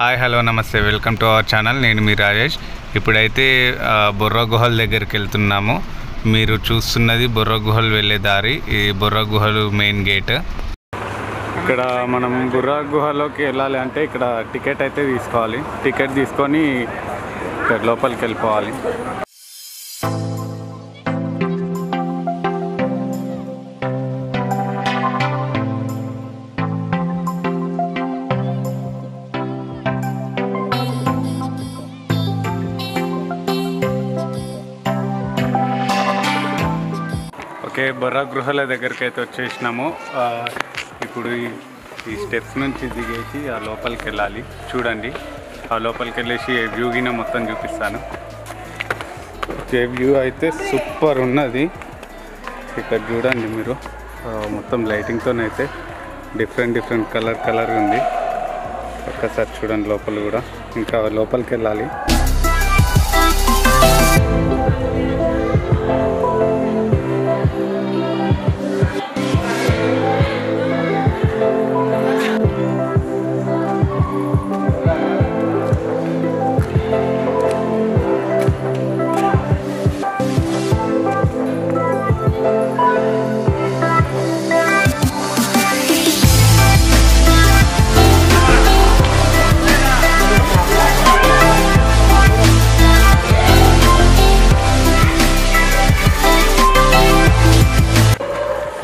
Hi hello నమస్తే welcome to our channel. నేను మీ రాజేష్. ఇప్పుడైతే బొర్రా గుహల దగ్గరికి వెళ్తున్నాము. మీరు చూస్తున్నది బొర్రా గుహలు వెళ్ళే దారి. ఈ బొర్రా గుహలు మెయిన్ గేట్. ఇక్కడ మనం బొర్రా గుహలోకి వెళ్ళాలి అంటే ఇక్కడ టికెట్ అయితే తీసుకోవాలి. టికెట్ తీసుకొని ఇక్కడ లోపలికి వెళ్ళిపోవాలి. ఓకే, బొర్రా గుహల దగ్గరికి అయితే వచ్చేసినాము. ఇప్పుడు ఈ స్టెప్స్ నుంచి దిగేసి ఆ లోపలికి వెళ్ళాలి. చూడండి, ఆ లోపలికి వెళ్ళేసి వ్యూ గిన మొత్తం చూపిస్తాను. ఓకే, వ్యూ అయితే సూపర్ ఉన్నది. ఇక్కడ చూడండి మీరు, మొత్తం లైటింగ్తోనైతే డిఫరెంట్ కలర్ ఉంది. ఒక్కసారి చూడండి లోపల కూడా. ఇంకా లోపలికి వెళ్ళాలి.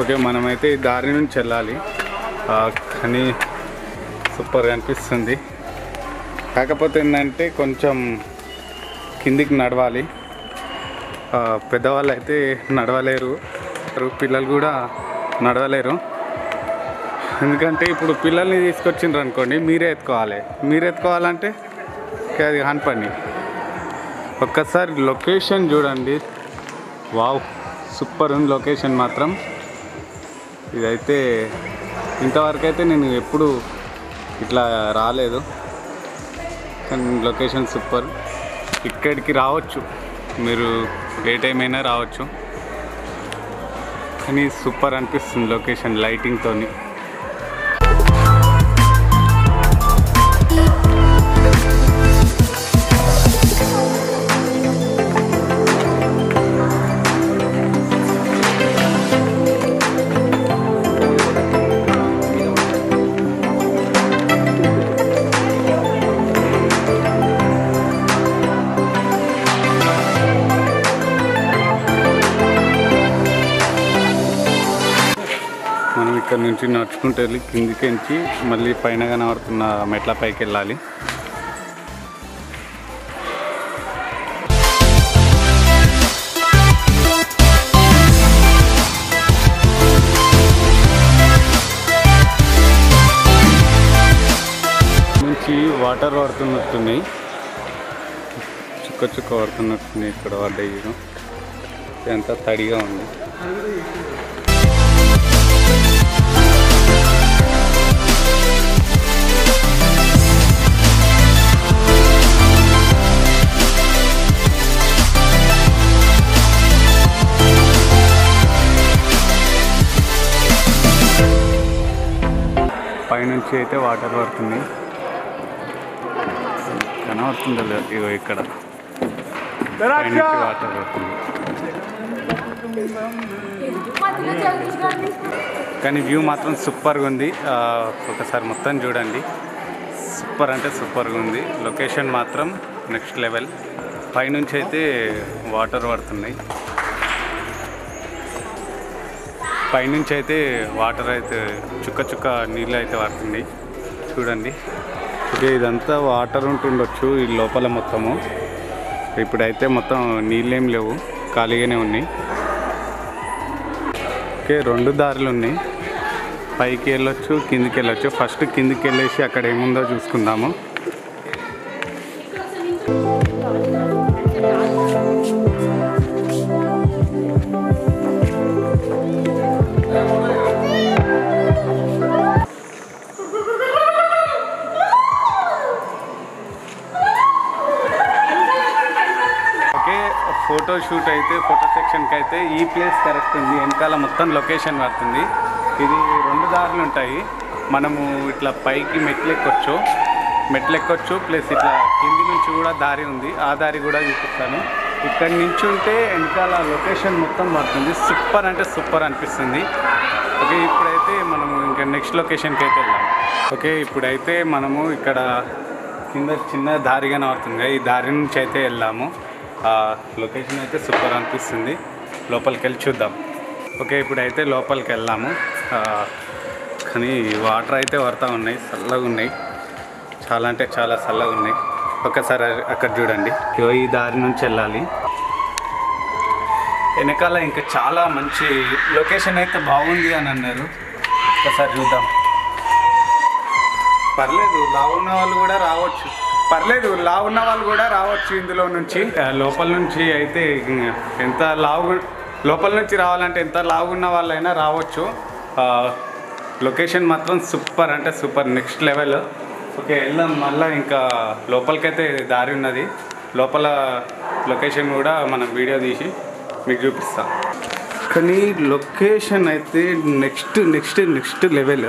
ఓకే, మనమైతే ఈ దారి నుంచి వెళ్ళాలి. కానీ సూపర్గా అనిపిస్తుంది. కాకపోతే ఏంటంటే కొంచెం కిందికి నడవాలి. పెద్దవాళ్ళు అయితే నడవలేరు, పిల్లలు కూడా నడవలేరు. ఎందుకంటే ఇప్పుడు పిల్లల్ని తీసుకొచ్చిండ్రు అనుకోండి, మీరే ఎత్తుకోవాలంటే అది హాన్ పని. ఒక్కసారి లొకేషన్ చూడండి. వావ్, సూపర్ ఉంది లొకేషన్ మాత్రం. ఇదైతే ఇంతవరకు అయితే నేను ఎప్పుడు ఇట్లా రాలేదు, కానీ లొకేషన్ సూపర్. ఇక్కడికి రావచ్చు మీరు, ఏ టైం అయినా రావచ్చు. కానీ సూపర్ అనిపిస్తుంది లొకేషన్ లైటింగ్తోని. మనం ఇక్కడ నుంచి నడుచుకుంటూ వెళ్ళి కిందికించి మళ్ళీ పైన కనబడుతున్న మెట్ల పైకి వెళ్ళాలి. నుంచి వాటర్ పడుతున్నట్టున్నాయి, చుక్క పడుతున్నట్టున్నాయి. ఇక్కడ పడ్డాయి, ఇదంతా తడిగా ఉంది. పైనుంచి అయితే వాటర్ పడుతుంది, కనబడుతుంది లేదు. ఇగో ఇక్కడ పైనుంచి వాటర్ పడుతుంది. కానీ వ్యూ మాత్రం సూపర్గా ఉంది. ఒకసారి మొత్తం చూడండి, సూపర్ అంటే సూపర్గా ఉంది. లొకేషన్ మాత్రం నెక్స్ట్ లెవెల్. పైనుంచి అయితే వాటర్ పడుతున్నాయి. పైనుంచి అయితే వాటర్ అయితే చుక్క నీళ్ళు అయితే పడుతుంది. చూడండి, ఓకే, ఇదంతా వాటర్ ఉంటుండొచ్చు ఈ లోపల మొత్తము. ఇప్పుడైతే మొత్తం నీళ్ళేం లేవు, ఖాళీగానే ఉన్నాయి. ఓకే, 2 దారులు ఉన్నాయి. పైకి వెళ్ళొచ్చు, కిందికి వెళ్ళొచ్చు. ఫస్ట్ కిందికి వెళ్ళేసి అక్కడ ఏముందో చూసుకుందాము. ఫోటో షూట్ అయితే ఫోటో సెక్షన్కి అయితే ఈ ప్లేస్ కరెక్ట్ ఉంది. వెనకాల మొత్తం లొకేషన్ పడుతుంది. ఇది 2 దారులు ఉంటాయి. మనము ఇట్లా పైకి మెట్లు ఎక్కొచ్చు. మెట్లు ఎక్కొచ్చు, ప్లస్ ఇట్లా కింది నుంచి కూడా దారి ఉంది, ఆ దారి కూడా చూపిస్తాను. ఇక్కడ నుంచి ఉంటే వెనకాల లొకేషన్ మొత్తం పడుతుంది. సూపర్ అంటే సూపర్ అనిపిస్తుంది. ఓకే, ఇప్పుడైతే మనము ఇంకా నెక్స్ట్ లొకేషన్కి అయితే వెళ్దాం. ఓకే, ఇప్పుడైతే మనము ఇక్కడ కింద చిన్న దారి కనబడుతుంది, ఈ దారి నుంచి అయితే వెళ్దాము. లొకేషన్ అయితే సూపర్ అనిపిస్తుంది. లోపలికి వెళ్ళి చూద్దాం. ఓకే, ఇప్పుడైతే లోపలికి వెళ్దాము. కానీ వాటర్ అయితే పడుతూ ఉన్నాయి, చల్లగా ఉన్నాయి, చాలా అంటే చాలా చల్లగా ఉన్నాయి. ఒకసారి అక్కడ చూడండి, ఈ దారి నుంచి వెళ్ళాలి. వెనకాల ఇంకా చాలా మంచి లొకేషన్ అయితే బాగుంది అని అన్నారు. ఒకసారి చూద్దాం. పర్లేదు, లావున్న వాళ్ళు కూడా రావచ్చు. ఇందులో నుంచి లోపల నుంచి అయితే ఎంత లోపల నుంచి రావాలంటే ఎంత లావున్న వాళ్ళైనా రావచ్చు. లొకేషన్ మాత్రం సూపర్ అంటే సూపర్, నెక్స్ట్ లెవెల్. ఓకే, వెళ్దాం. మళ్ళీ ఇంకా లోపలికైతే దారి ఉన్నది. లోపల లొకేషన్ కూడా మనం వీడియో తీసి మీకు చూపిస్తాం. కానీ లొకేషన్ అయితే నెక్స్ట్ లెవెల్.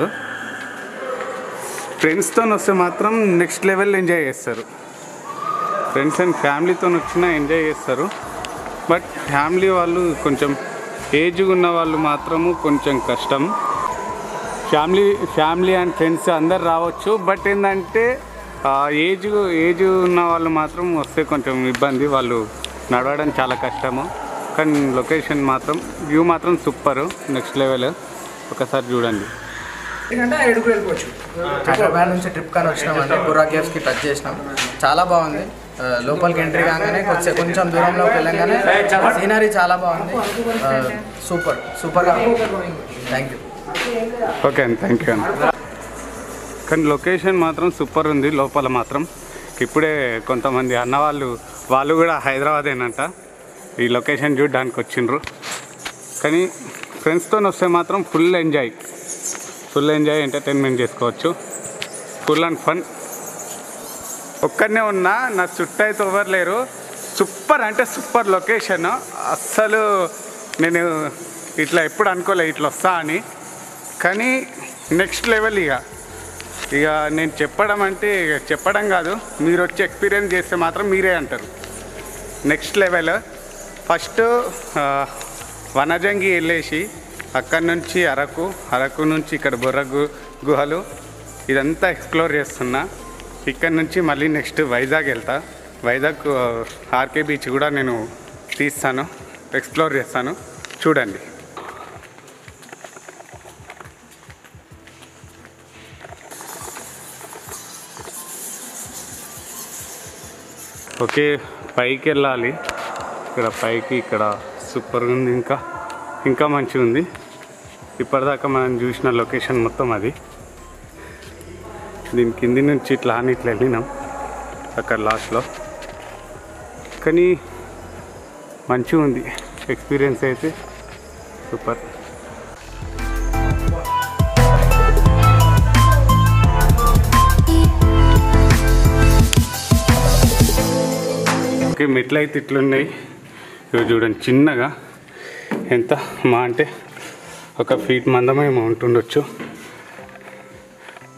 ఫ్రెండ్స్తో వస్తే మాత్రం నెక్స్ట్ లెవెల్ ఎంజాయ్ చేస్తారు. ఫ్రెండ్స్ అండ్ ఫ్యామిలీతో వచ్చినా ఎంజాయ్ చేస్తారు. బట్ ఫ్యామిలీ వాళ్ళు కొంచెం ఏజ్ ఉన్న వాళ్ళు మాత్రము కొంచెం కష్టం. ఫ్యామిలీ అండ్ ఫ్రెండ్స్ అందరు రావచ్చు. బట్ ఏంటంటే ఏజ్ ఉన్న వాళ్ళు మాత్రం వస్తే కొంచెం ఇబ్బంది, వాళ్ళు నడవడం చాలా కష్టము. కానీ లొకేషన్ మాత్రం వ్యూ మాత్రం సూపరు, నెక్స్ట్ లెవెల్. ఒకసారి చూడండి. ఎందుకంటే ఎడుకు వెళ్ళిపోవచ్చు. హైదరాబాద్ నుంచి ట్రిప్ కానీ వచ్చినామంటే బుర్రా కేవ్స్కి టచ్ చేసినాం, చాలా బాగుంది. లోపలికి ఎంట్రీ కాగానే కొంచెం దూరంలోకి వెళ్ళగానే సీనరీ చాలా బాగుంది. సూపర్గా. Thank you. ఓకే అండి, థ్యాంక్ యూ అండి. కానీ లొకేషన్ మాత్రం సూపర్ ఉంది. లోపల మాత్రం ఇప్పుడే కొంతమంది వాళ్ళు కూడా హైదరాబాదేనంట ఈ లొకేషన్ చూడడానికి వచ్చిండ్రు. కానీ ఫ్రెండ్స్తో వస్తే మాత్రం ఫుల్ ఎంజాయ్ ఎంటర్టైన్మెంట్ చేసుకోవచ్చు. Full and fun. ఒక్కడనే ఉన్నా, నా చుట్టూ అయితే ఎవరు లేరు. సూపర్ అంటే సూపర్ లొకేషన్. అస్సలు నేను ఇట్లా ఎప్పుడు అనుకోలే ఇట్లా వస్తా అని. కానీ నెక్స్ట్ లెవెల్. ఇక నేను చెప్పడం కాదు, మీరు వచ్చి ఎక్స్పీరియన్స్ చేస్తే మాత్రం మీరే అంటారు. Next level. ఫస్ట్ వనజంగి వెళ్ళేసి అక్కడి నుంచి అరకు నుంచి ఇక్కడ బుర్ర గుహలు ఇదంతా ఎక్స్ప్లోర్ చేస్తున్నా. ఇక్కడ నుంచి మళ్ళీ నెక్స్ట్ వైజాగ్ వెళ్తా. వైజాగ్ ఆర్కే బీచ్ కూడా నేను తీస్తాను, ఎక్స్ప్లోర్ చేస్తాను. చూడండి. ఓకే, పైకి వెళ్ళాలి. ఇక్కడ సూపర్గా ఉంది, ఇంకా మంచిగా ఉంది. ఇప్పటిదాకా మనం చూసిన లొకేషన్ మొత్తం అది. దీని కింది నుంచి ఇట్లా వెళ్ళినాం అక్కడ లాస్ట్లో. కానీ మంచిగా ఉంది, ఎక్స్పీరియన్స్ అయితే సూపర్. ఓకే, మెట్లు అయితే ఇట్లున్నాయి. ఇవి చూడండి, చిన్నగా ఎంత మా అంటే 1 ఫీట్ మందమేమో ఉంటుండొచ్చు.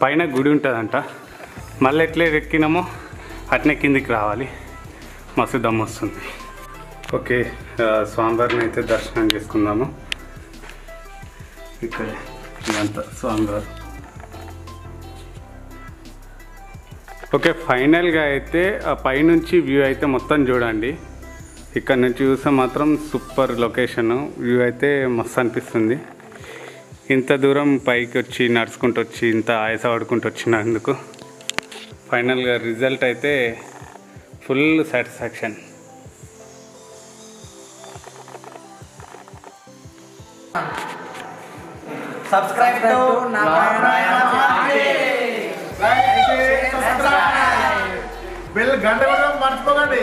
పైన గుడి ఉంటుందంట. మళ్ళీ ఎట్లే ఎక్కినామో అట్నే కిందికి రావాలి. మస్తు దమ్ వస్తుంది. ఓకే, స్వామివారిని అయితే దర్శనం చేసుకుందాము. ఇక్కడ ఇదంతా స్వామివారు. ఓకే, ఫైనల్గా అయితే ఆ పైనుంచి వ్యూ అయితే మొత్తం చూడండి. ఇక్కడ నుంచి చూస్తే మాత్రం సూపర్ లొకేషన్. వ్యూ అయితే మస్తు అనిపిస్తుంది. ఇంత దూరం పైకి వచ్చి నడుచుకుంటూ వచ్చి ఇంత ఆయాస పడుకుంటూ వచ్చినందుకు ఫైనల్గా రిజల్ట్ అయితే full satisfaction. Subscribe to bell గంట కూడా మర్చిపోకండి.